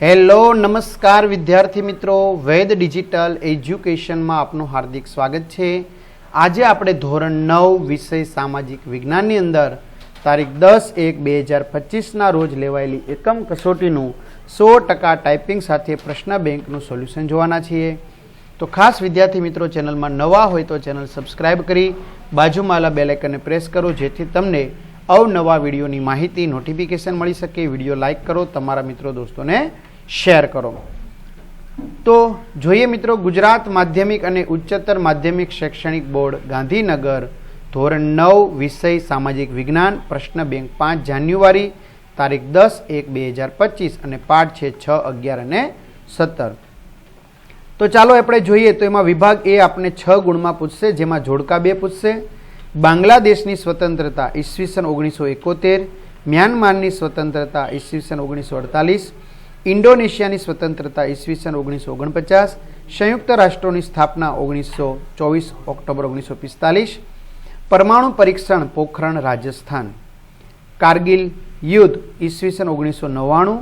Hello નમસ્કાર વિદ્યાર્થી મિત્રો, વેદ ડિજિટલ એજ્યુકેશનમાં આપનું હાર્દિક સ્વાગત છે। આજે આપણે ધોરણ 9 વિષય સામાજિક વિજ્ઞાનની અંદર તારીખ 10/1/2025ના રોજ લેવાયેલી એકમ કસોટીનું 100% ટાઈપિંગ સાથે પ્રશ્ન બેંકનું સોલ્યુશન જોવાના છીએ। તો ખાસ વિદ્યાર્થી મિત્રો, ચેનલમાં નવા હોય તો ચેનલ સબસ્ક્રાઇબ કરી બાજુમાં બેલ આઇકનને પ્રેસ કરો, જેથી તમને અવનવા વિડીયોની માહિતી નોટિફિકેશન મળી શકે। વિડીયો લાઇક કરો, તમારા મિત્રો દોસ્તોને શેર કરો। તો જોઈએ મિત્રો, ગુજરાત માધ્યમિક અને ઉચ્ચતર માધ્યમિક શૈક્ષણિક બોર્ડ ગાંધીનગર ધોરણ 9 વિષય સામાજિક વિજ્ઞાન પ્રશ્ન બેંક 5 જાન્યુઆરી તારીખ 10/1/2025 અને પાઠ છે 6, 11 અને 17। તો ચાલો આપણે જોઈએ। તો એમાં વિભાગ એ આપણે 6 ગુણમાં પૂછશે, જેમાં જોડકા 2 પૂછશે। બાંગ્લાદેશની સ્વતંત્રતા ઈસવીસન 1971, મ્યાનમારની સ્વતંત્રતા ઈસવીસન 1948, ઇન્ડોનેશિયાની સ્વતંત્રતા ઈસવીસન 1949, સંયુક્ત રાષ્ટ્રોની સ્થાપના 1924 ઓક્ટોબર 1945, પરમાણુ પરીક્ષણ પોખરણ રાજસ્થાન, કારગિલ યુદ્ધ ઈસવીસન 1999,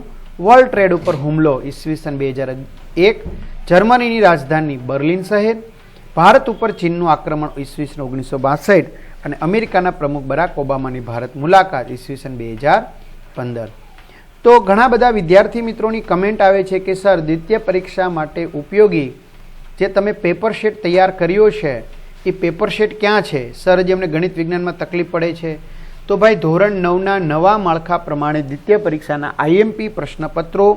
વર્લ્ડ ટ્રેડ ઉપર હુમલો ઈસવીસન 2001, જર્મનીની રાજધાની બર્લિન શહેર, ભારત ઉપર ચીનનું આક્રમણ ઈસવીસન 1962 અને અમેરિકાના પ્રમુખ બરાક ઓબામાની ભારત મુલાકાત ઈસવીસન 2015। તો ઘણા બધા વિદ્યાર્થી મિત્રોની કમેન્ટ આવે છે કે સર, દ્વિતીય પરીક્ષા માટે ઉપયોગી જે તમે પેપર શીટ તૈયાર કર્યો છે એ પેપર શીટ ક્યાં છે? સર, જે અમને ગણિત વિજ્ઞાનમાં તકલીફ પડે છે। તો ભાઈ, ધોરણ 9ના નવા માળખા પ્રમાણે દ્વિતીય પરીક્ષાના આઈએમપી પ્રશ્નપત્રો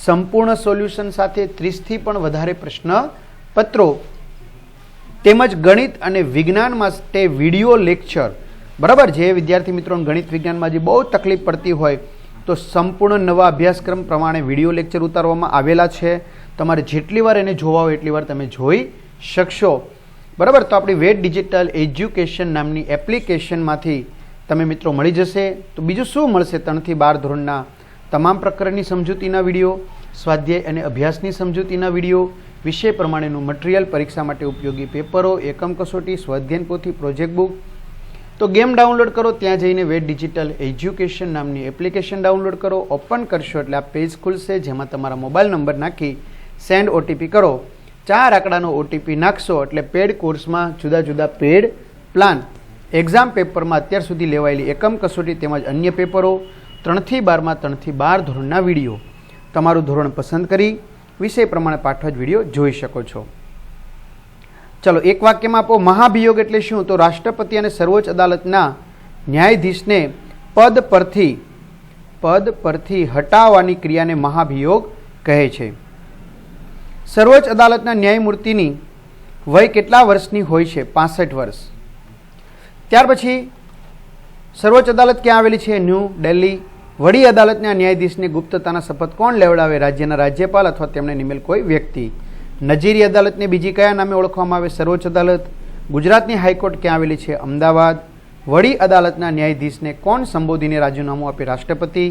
સંપૂર્ણ સોલ્યુશન સાથે 30થી પણ વધારે પ્રશ્નપત્રો તેમજ ગણિત અને વિજ્ઞાન માટે વિડીયો લેક્ચર, બરાબર, જે વિદ્યાર્થી મિત્રોને ગણિત વિજ્ઞાનમાં જે બહુ તકલીફ પડતી હોય તો સંપૂર્ણ નવા અભ્યાસક્રમ પ્રમાણે વિડીયો લેક્ચર ઉતારવામાં આવેલા છે। તમારે જેટલી વાર એને જોવા હોય એટલી વાર તમે જોઈ શકશો, બરાબર। તો આપણી વેદ ડિજિટલ એજ્યુકેશન નામની એપ્લિકેશનમાંથી તમે મિત્રો મળી જશે। તો બીજું શું મળશે? 3થી 12 ધોરણના તમામ પ્રકરણની સમજૂતીના વિડીયો, સ્વાધ્યાય અને અભ્યાસની સમજૂતીના વિડીયો, વિષય પ્રમાણેનું મટીરિયલ, પરીક્ષા માટે ઉપયોગી પેપરો, એકમ કસોટી, સ્વાધ્યાયન પોથી, પ્રોજેક્ટ બુક। તો ગેમ ડાઉનલોડ કરો, ત્યાં જઈને વેદ ડિજિટલ એજ્યુકેશન નામની એપ્લિકેશન ડાઉનલોડ કરો। ઓપન કરશો એટલે આ પેજ ખુલશે, જેમાં તમારા મોબાઈલ નંબર નાખી સેન્ડ ઓટીપી કરો। 4 આંકડાનો ઓટીપી નાખશો એટલે પેડ કોર્સમાં જુદા જુદા પેડ પ્લાન, એક્ઝામ પેપરમાં અત્યાર સુધી લેવાયેલી એકમ કસોટી તેમજ અન્ય પેપરો, 3થી 12માં 3થી 12 ધોરણના વિડીયો, તમારું ધોરણ પસંદ કરી વિષય પ્રમાણે પાઠવા જ વિડીયો જોઈ શકો છો। ચલો, એક વાક્યમાં આપો, મહાભિયોગ એટલે શું? તો રાષ્ટ્રપતિ અને સર્વોચ્ચ અદાલતના ન્યાયાધીશને પદ પરથી હટાવવાની ક્રિયાને મહાભિયોગ કહે છે। સર્વોચ્ચ અદાલતના ન્યાયમૂર્તિની વય કેટલા વર્ષની હોય છે? 65 વર્ષ। ત્યાર પછી સર્વોચ્ચ અદાલત ક્યાં આવેલી છે? ન્યૂ દિલ્હી। વડી અદાલતના ન્યાયાધીશને ગુપ્તતાના શપથ કોણ લેવડાવે? રાજ્યના રાજ્યપાલ અથવા તેમને નિમેલ કોઈ વ્યક્તિ। નજીરી અદાલતને બીજી કયા નામે ઓળખવામાં આવે? સર્વોચ્ચ અદાલત। ગુજરાતની હાઈકોર્ટ ક્યાં આવેલી છે? અમદાવાદ। વડી અદાલતના ન્યાયાધીશને કોણ સંબોધીને રાજીનામું આપે? રાષ્ટ્રપતિ।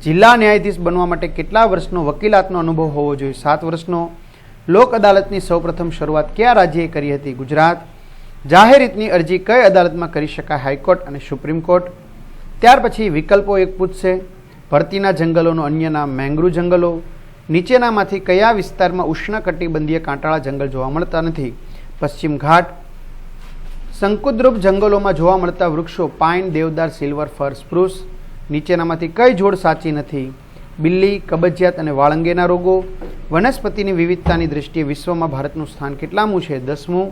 જિલ્લા ન્યાયાધીશ બનવા માટે કેટલા વર્ષનો વકીલાતનો અનુભવ હોવો જોઈએ? 7 વર્ષનો। લોક અદાલતની સૌપ્રથમ શરૂઆત કયા રાજ્યએ કરી હતી? ગુજરાત। જાહેર હિતની અરજી કઈ અદાલતમાં કરી શકાય? હાઈકોર્ટ અને સુપ્રીમ કોર્ટ। ત્યાર પછી વિકલ્પો એક પૂછશે, ભરતીના જંગલોનું અન્ય નામ મેંગ્રુવ જંગલો। નીચેનામાંથી કયા વિસ્તારમાં ઉષ્ણકટિબંધીય કાંટાળા જંગલ જોવા મળતા નથી? પશ્ચિમ ઘાટ। શંકુદ્રુપ જંગલોમાં જોવા મળતા વૃક્ષો પાઇન, દેવદાર, સિલ્વર ફર, સ્પ્રુસ। નીચેનામાંથી કઈ જોડ સાચી નથી? બિલ્લી, કબજિયાત અને વાળંગેના રોગો। વનસ્પતિની વિવિધતાની દ્રષ્ટિએ વિશ્વમાં ભારતનું સ્થાન કેટલામું છે? 10મું।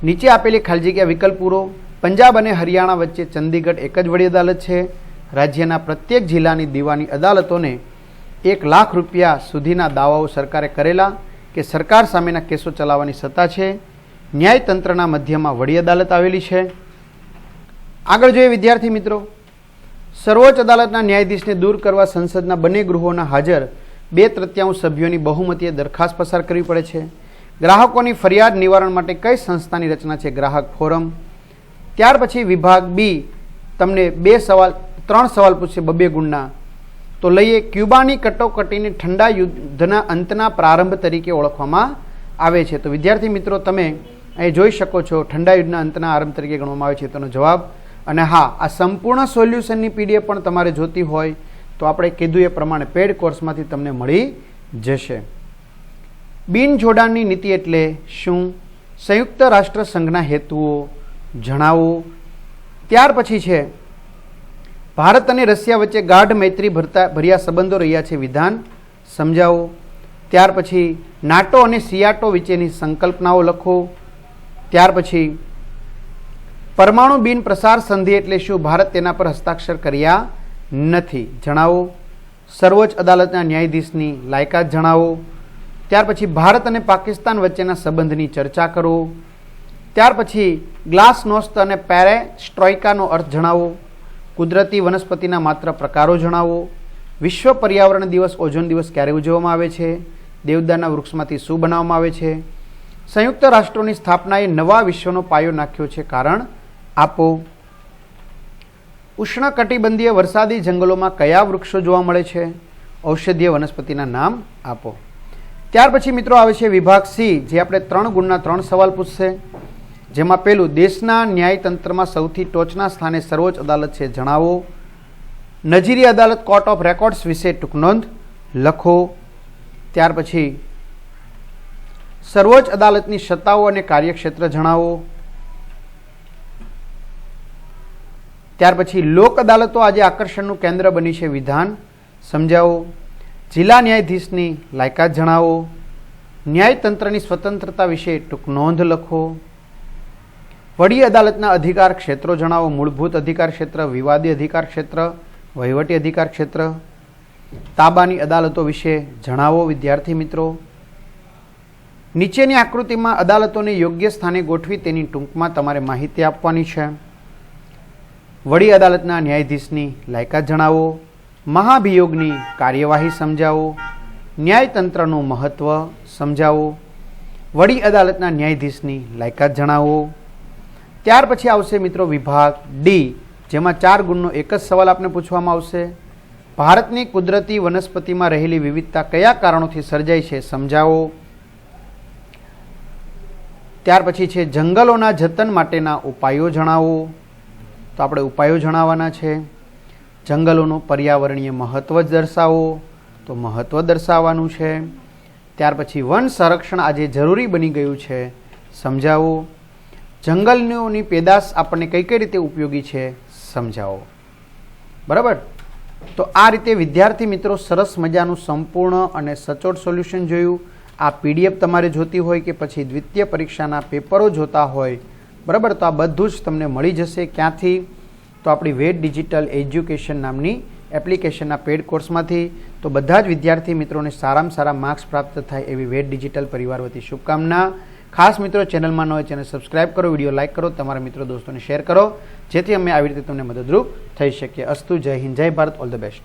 નીચે આપેલી ખાલી જગ્યા વિકલ્પ પૂરો। પંજાબ અને હરિયાણા વચ્ચે ચંદીગઢ એક જ વડી અદાલત છે। રાજ્યના પ્રત્યેક જિલ્લાની દીવાની અદાલતોને 1 લાખ રૂપિયા સુધીના દાવાઓ સરકારે કરેલા કે સરકાર સામેના કેસો ચલાવવાની સત્તા છે। ન્યાયતંત્રના મધ્યમાં વડી અદાલત આવેલી છે। આગળ જોઈએ વિદ્યાર્થી મિત્રો, સર્વોચ્ચ અદાલતના ન્યાયાધીશને દૂર કરવા સંસદના બંને ગૃહોના હાજર 2/3 સભ્યોની બહુમતીએ દરખાસ્ત પસાર કરવી પડે છે। ગ્રાહકોની ફરિયાદ નિવારણ માટે કઈ સંસ્થાની રચના છે? ગ્રાહક ફોરમ। ત્યાર પછી વિભાગ બી તમને 3 સવાલ પૂછશે 2 ગુણના। તો લઈએ, ક્યુબાની કટોકટીને ઠંડા યુદ્ધના અંતના પ્રારંભ તરીકે ઓળખવામાં આવે છે। તો વિદ્યાર્થી મિત્રો, તમે અહીં જોઈ શકો છો, ઠંડા યુદ્ધના અંતના આરંભ તરીકે ગણવામાં આવે છે તેનો જવાબ। અને હા, આ સંપૂર્ણ સોલ્યુશનની પીડીએફ પણ તમારે જોતી હોય તો આપણે કીધું એ પ્રમાણે પેડ કોર્સમાંથી તમને મળી જશે. બિન જોડાણની નીતિ એટલે શું? સંયુક્ત રાષ્ટ્ર સંઘના હેતુઓ જણાવો. ત્યાર પછી છે ભારત અને રશિયા વચ્ચે ગાઢ મૈત્રી ભર્યા સંબંધો રહ્યા છે, વિધાન સમજાવો. ત્યાર પછી નાટો અને સિયાટો વચ્ચેની સંકલ્પનાઓ લખો. ત્યાર પછી પરમાણુ બિન પ્રસાર સંધિ એટલે શું? ભારત તેના પર હસ્તાક્ષર કર્યા નથી, જણાવો. સર્વોચ્ચ અદાલતના ન્યાયાધીશની લાયકાત જણાવો. ત્યાર પછી ભારત અને પાકિસ્તાન વચ્ચેના સંબંધની ચર્ચા કરો. ત્યાર પછી ગ્લાસનોસ્ત અને પેરેસ્ટ્રોઇકાનો અર્થ જણાવો. કુદરતી વનસ્પતિના માત્ર પ્રકારો જણાવો. વિશ્વ પર્યાવરણ દિવસ ઓઝોન દિવસ ક્યારે ઉજવવામાં આવે છે? દેવદારના વૃક્ષમાંથી શું બનાવવામાં આવે છે? સંયુક્ત રાષ્ટ્રોની સ્થાપનાએ નવા વિશ્વનો પાયો નાખ્યો છે, કારણ આપો. ઉષ્ણકટિબંધીય વરસાદી જંગલોમાં કયા વૃક્ષો જોવા મળે છે? ઔષધીય વનસ્પતિના નામ આપો. ત્યાર પછી મિત્રો આવે છે વિભાગ સી, જે આપણે 3 ગુણના 3 સવાલ પૂછશે. જેમાં પહેલું, દેશના ન્યાયતંત્રમાં સૌથી ટોચના સ્થાને સર્વોચ્ચ અદાલત છે, જણાવો. નજીરી અદાલત કોર્ટ ઓફ રેકોર્ડ્સ વિશે ટૂંકનોંધ લખો. ત્યાર પછી સર્વોચ્ચ અદાલતની સત્તાઓ અને કાર્યક્ષેત્ર જણાવો. ત્યાર પછી લોક અદાલતો આજે આકર્ષણનું કેન્દ્ર બની છે, વિધાન સમજાવો. જિલ્લા ન્યાયાધીશની લાયકાત જણાવો. ન્યાયતંત્રની સ્વતંત્રતા વિશે ટૂંકનોંધ લખો. વડી અદાલતના અધિકાર ક્ષેત્રો જણાવો. મૂળભૂત અધિકાર ક્ષેત્ર, વિવાદી અધિકાર ક્ષેત્ર, વહીવટી અધિકાર ક્ષેત્ર. તાબાની અદાલતો વિશે જણાવો. વિદ્યાર્થી મિત્રો, નીચેની આકૃતિમાં અદાલતોને યોગ્ય સ્થાને ગોઠવી તેની ટૂંકમાં તમારે માહિતી આપવાની છે. વડી અદાલતના ન્યાયાધીશની લાયકાત જણાવો. મહાભિયોગની કાર્યવાહી સમજાવો. ન્યાયતંત્રનું મહત્વ સમજાવો. વડી અદાલતના ન્યાયાધીશની લાયકાત જણાવો. ત્યાર પછી આવશે મિત્રો વિભાગ ડી, જેમાં 4 ગુણનો એક જ સવાલ આપને પૂછવામાં આવશે. ભારતની કુદરતી વનસ્પતિમાં રહેલી વિવિધતા કયા કારણોથી સર્જાય છે, સમજાવો. ત્યાર પછી છે જંગલોના જતન માટેના ઉપાયો જણાવો. તો આપણે ઉપાયો જણાવવાના છે. જંગલોનું પર્યાવરણીય મહત્વ જ દર્શાવો, તો મહત્વ દર્શાવવાનું છે. ત્યાર પછી વન સંરક્ષણ આજે જરૂરી બની ગયું છે, સમજાવો. જંગલોની પેદાશ આપણને કઈ કઈ રીતે ઉપયોગી છે, સમજાવો. બરાબર. તો આ રીતે વિદ્યાર્થી મિત્રો સરસ મજાનું સંપૂર્ણ અને સચોટ સોલ્યુશન જોયું. આ પીડીએફ તમારે જોતી હોય કે પછી દ્વિતીય પરીક્ષાના પેપરો જોતા હોય, બરાબર, તો આ બધું જ તમને મળી જશે. ક્યાંથી? તો આપણી વેદ ડિજિટલ એજ્યુકેશન નામની એપ્લિકેશનના પેડ કોર્સમાંથી. તો બધા જ વિદ્યાર્થી મિત્રોને સારામાં સારા માર્ક્સ પ્રાપ્ત થાય એવી વેદ ડિજિટલ પરિવાર વતી શુભકામના. ખાસ મિત્રો, ચેનલમાં ન હોય ચેનલ સબસ્ક્રાઇબ કરો, વિડીયો લાઇક કરો, તમારા મિત્રો દોસ્તોને શેર કરો, જેથી અમે આવી રીતે તમને મદદરૂપ થઈ શકીએ. અસ્તુ. જય હિન્દ, જય ભારત, ઓલ ધ બેસ્ટ.